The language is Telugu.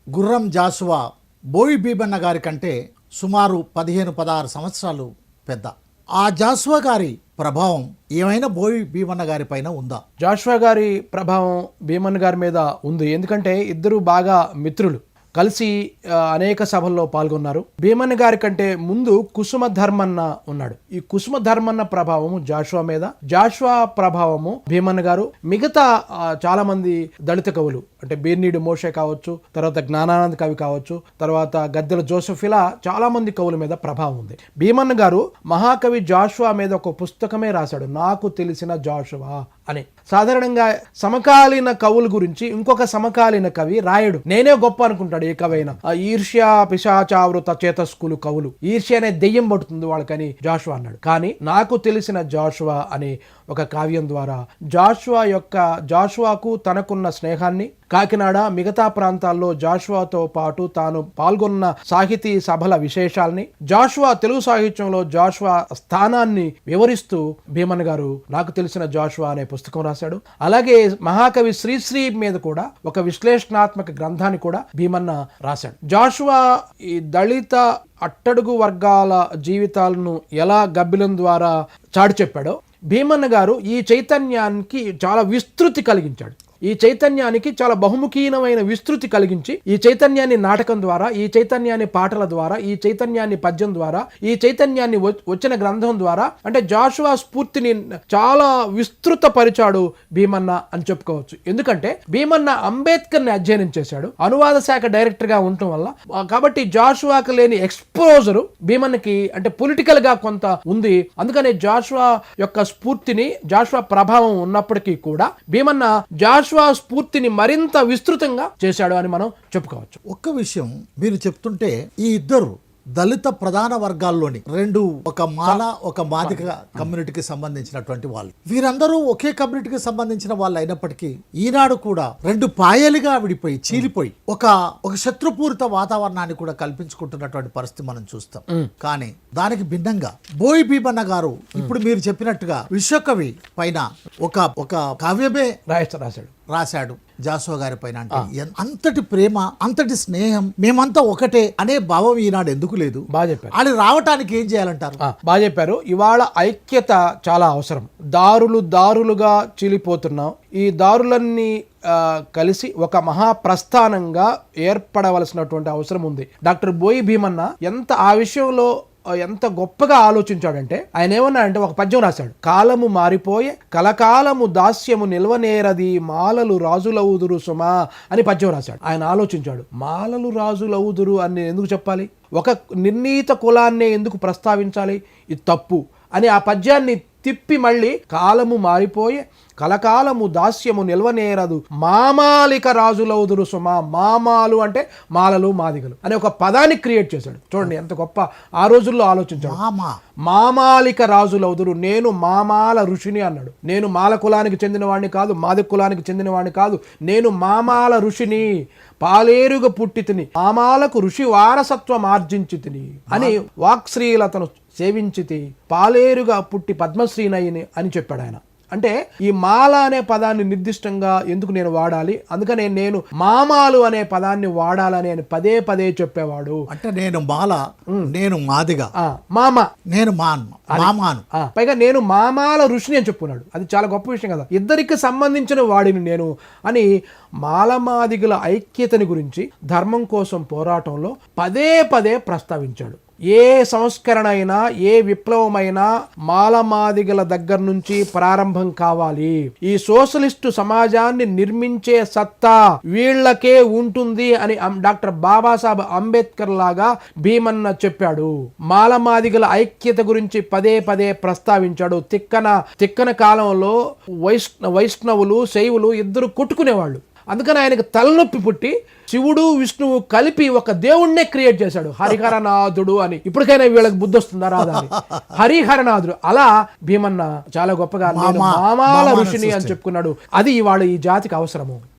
గుర్రం జాషువా బోయి భీమన్న గారి కంటే సుమారు 15-16 సంవత్సరాలు పెద్ద. ఆ జాషువా గారి ప్రభావం ఏమైనా బోయి భీమన్న గారి పైన ఉందా? జాషువా గారి ప్రభావం భీమన్న గారి మీద ఉంది. ఎందుకంటే ఇద్దరు బాగా మిత్రులు, కలిసి అనేక సభల్లో పాల్గొన్నారు. భీమన్న గారి కంటే ముందు కుసుమ ధర్మన్న ఉన్నాడు. ఈ కుసుమ ధర్మన్న ప్రభావము జాషువా మీద, జాషువా ప్రభావము భీమన్న గారు, మిగతా చాలా మంది దళిత కవులు అంటే బీర్నీడు మోషే కావచ్చు, తర్వాత జ్ఞానానంద కవి కావచ్చు, తర్వాత గద్దెల జోసెఫ్, ఇలా చాలా మంది కవుల మీద ప్రభావం ఉంది. భీమన్న గారు మహాకవి జాషువా మీద ఒక పుస్తకమే రాశాడు, నాకు తెలిసిన జాషువా అని. సాధారణంగా సమకాలీన కవుల గురించి ఇంకొక సమకాలీన కవి రాయడు, నేనే గొప్ప అనుకుంటాడు ఏ కవైనా. ఈర్ష్య పిశాచావృత చేతస్కులు కవులు, ఈర్ష్య అనే దెయ్యం పడుతుంది వాళ్ళకని జాషువా అన్నాడు. కానీ నాకు తెలిసిన జాషువా అనే ఒక కావ్యం ద్వారా జాషువాకు తనకున్న స్నేహాన్ని, కాకినాడ మిగతా ప్రాంతాల్లో జాషువాతో పాటు తాను పాల్గొన్న సాహితీ సభల విశేషాల్ని, జాషువా తెలుగు సాహిత్యంలో జాషువా స్థానాన్ని వివరిస్తూ భీమన్న గారు నాకు తెలిసిన జాషువా అనే పుస్తకం రాశాడు. అలాగే మహాకవి శ్రీశ్రీ మీద కూడా ఒక విశ్లేషణాత్మక గ్రంథాన్ని కూడా భీమన్న రాశాడు. జాషువా ఈ దళిత అట్టడుగు వర్గాల జీవితాలను ఎలా గబ్బిలం ద్వారా చాటి చెప్పాడో, భీమన్న గారు ఈ చైతన్యానికి చాలా విస్తృతి కలిగించాడు. ఈ చైతన్యానికి చాలా బహుముఖీనమైన విస్తృతి కలిగించి, ఈ చైతన్యాన్ని నాటకం ద్వారా, ఈ చైతన్యాన్ని పాటల ద్వారా, ఈ చైతన్యాన్ని పద్యం ద్వారా, ఈ చైతన్యాన్ని వచ్చిన గ్రంథం ద్వారా, అంటే జాషువా స్ఫూర్తిని చాలా విస్తృత పరిచాడు భీమన్న అని చెప్పుకోవచ్చు. ఎందుకంటే భీమన్న అంబేద్కర్ని అధ్యయనం చేశాడు, అనువాద శాఖ డైరెక్టర్ గా ఉండటం వల్ల. కాబట్టి జాషువాకు లేని ఎక్స్పోజరు భీమన్నకి అంటే పొలిటికల్ గా కొంత ఉంది. అందుకనే జాషువా యొక్క స్ఫూర్తిని, జాషువా ప్రభావం ఉన్నప్పటికీ కూడా భీమన్న జాషువా స్ఫూర్తిని మరింత విస్తృతంగా చేశాడు అని మనం చెప్పుకోవచ్చు. ఒక్క విషయం మీరు చెప్తుంటే, ఈ ఇద్దరు దళిత ప్రధాన వర్గాల్లోని ఒక మాల ఒక మాదిక కమ్యూనిటీకి సంబంధించినటువంటి వాళ్ళు, వీరందరూ ఒకే కమ్యూనిటీకి సంబంధించిన వాళ్ళు అయినప్పటికీ ఈనాడు కూడా రెండు పాయలుగా విడిపోయి చీలిపోయి ఒక శత్రుపూరిత వాతావరణాన్ని కూడా కల్పించుకుంటున్నటువంటి పరిస్థితి మనం చూస్తాం. కానీ దానికి భిన్నంగా బోయి భీమన్న గారు ఇప్పుడు మీరు చెప్పినట్టుగా విశ్వకవి పైన ఒక కావ్యమే రాశాడు జాషువా గారి పైన. అంటే అంతటి ప్రేమ, అంతటి స్నేహం, మేమంతా ఒకటే అనే భావం ఈనాడు ఎందుకు లేదు? బాగా చెప్పారు. అది రావటానికి ఏం చేయాలంటారు? బాగా చెప్పారు. ఇవాళ ఐక్యత చాలా అవసరం. దారులుగా చీలిపోతున్నాం. ఈ దారులన్నీ కలిసి ఒక మహాప్రస్థానంగా ఏర్పడవలసినటువంటి అవసరం ఉంది. డాక్టర్ బోయి భీమన్న ఆ విషయంలో ఎంత గొప్పగా ఆలోచించాడంటే, ఆయన ఏమన్నా అంటే ఒక పద్యం రాశాడు, కాలము మారిపోయే కలకాలము దాస్యము నిల్వనేరది మాలలు రాజులవుదురు సుమా అని పద్యం రాశాడు. ఆయన ఆలోచించాడు, మాలలు రాజులవుదురు అని ఎందుకు చెప్పాలి, ఒక నిర్ణీత కులాన్నే ఎందుకు ప్రస్తావించాలి, ఇది తప్పు అని ఆ పద్యాన్ని తిప్పి మళ్ళీ కాలము మారిపోయే కలకాలము దాస్యము నిల్వనేరదు మామాలిక రాజులవుదురు సుమా. మామాలు అంటే మాలలు మాదిగలు అనే ఒక పదాన్ని క్రియేట్ చేశాడు. చూడండి ఎంత గొప్ప ఆ రోజుల్లో ఆలోచించాడు. మామాలిక రాజులవుదురు, నేను మామాల ఋషిని అన్నాడు. నేను మాల కులానికి చెందిన వాడిని కాదు, మాదిగ కులానికి చెందిన వాడిని కాదు, నేను మామాల ఋషిని, పాలేరుగా పుట్టితిని, మామాలకు ఋషి వారసత్వం ఆర్జించితిని అని వాక్శ్రీలతను సేవించితి, పాలేరుగా పుట్టి పద్మశ్రీనయ్యని అని చెప్పాడు ఆయన. అంటే ఈ మాల అనే పదాన్ని నిర్దిష్టంగా ఎందుకు నేను వాడాలి, అందుకనే నేను మామాలు అనే పదాన్ని వాడాలని అని పదే చెప్పేవాడు. అంటే నేను మాల, నేను మాదిగా, నేను మామాను, పైగా నేను మామాల ఋషిని అని చెప్పుకున్నాడు. అది చాలా గొప్ప విషయం కదా. ఇద్దరికి సంబంధించిన వాడిని నేను అని మాలమాదిగుల ఐక్యతని గురించి, ధర్మం కోసం పోరాటంలో పదే ప్రస్తావించాడు. ఏ సంస్కరణ అయినా, ఏ విప్లవమైనా మాలమాదిగల దగ్గర నుంచి ప్రారంభం కావాలి. ఈ సోషలిస్టు సమాజాన్ని నిర్మించే సత్తా వీళ్లకే ఉంటుంది అని డాక్టర్ బాబాసాహెబ్ అంబేద్కర్ లాగా భీమన్న చెప్పాడు. మాలమాదిగల ఐక్యత గురించి పదే ప్రస్తావించాడు. తిక్కన కాలంలో వైష్ణవులు శైవులు ఇద్దరు కొట్టుకునేవాళ్ళు. అందుకని ఆయనకు తలనొప్పి పుట్టి శివుడు విష్ణువు కలిపి ఒక దేవుణ్ణే క్రియేట్ చేశాడు, హరిహరనాథుడు అని. ఇప్పటికైనా వీళ్ళకి బుద్ధి వస్తుందా రాదా అని. హరిహరనాథుడు అలా భీమన్న చాలా గొప్పగా మామాల ఋషిని అని చెప్పుకున్నాడు. అది ఇవాళ ఈ జాతికి అవసరము.